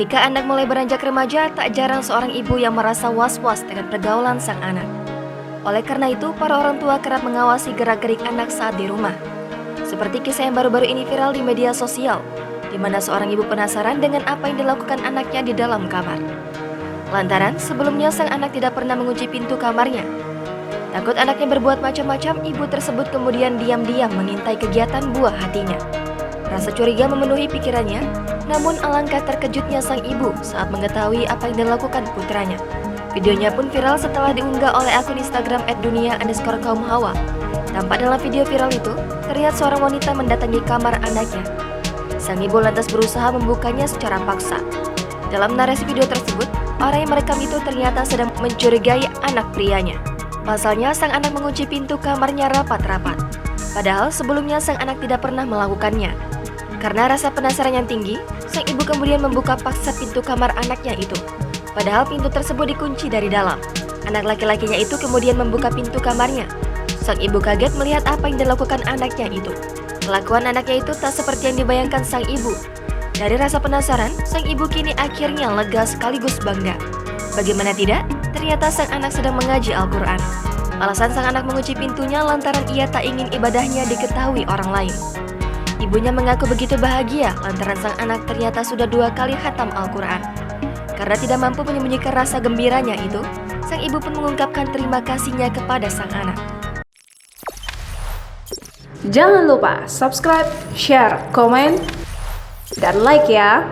Ketika anak mulai beranjak remaja, tak jarang seorang ibu yang merasa was-was dengan pergaulan sang anak. Oleh karena itu, para orang tua kerap mengawasi gerak-gerik anak saat di rumah. Seperti kisah yang baru-baru ini viral di media sosial, di mana seorang ibu penasaran dengan apa yang dilakukan anaknya di dalam kamar. Lantaran sebelumnya sang anak tidak pernah mengunci pintu kamarnya. Takut anaknya berbuat macam-macam, ibu tersebut kemudian diam-diam mengintai kegiatan buah hatinya. Rasa curiga memenuhi pikirannya, namun alangkah terkejutnya sang ibu saat mengetahui apa yang dilakukan putranya. Videonya pun viral setelah diunggah oleh akun Instagram @dunia_kaumhawa. Tampak dalam video viral itu, terlihat seorang wanita mendatangi kamar anaknya. Sang ibu lantas berusaha membukanya secara paksa. Dalam narasi video tersebut, orang yang merekam itu ternyata sedang mencurigai anak prianya. Pasalnya, sang anak mengunci pintu kamarnya rapat-rapat. Padahal sebelumnya sang anak tidak pernah melakukannya. Karena rasa penasaran yang tinggi, sang ibu kemudian membuka paksa pintu kamar anaknya itu. Padahal pintu tersebut dikunci dari dalam. Anak laki-lakinya itu kemudian membuka pintu kamarnya. Sang ibu kaget melihat apa yang dilakukan anaknya itu. Kelakuan anaknya itu tak seperti yang dibayangkan sang ibu. Dari rasa penasaran, sang ibu kini akhirnya lega sekaligus bangga. Bagaimana tidak, ternyata sang anak sedang mengaji Al-Quran. Alasan sang anak mengunci pintunya lantaran ia tak ingin ibadahnya diketahui orang lain. Ibunya mengaku begitu bahagia lantaran sang anak ternyata sudah 2 kali khatam Al-Quran. Karena tidak mampu menyembunyikan rasa gembiranya itu, sang ibu pun mengungkapkan terima kasihnya kepada sang anak. Jangan lupa subscribe, share, komen, dan like ya!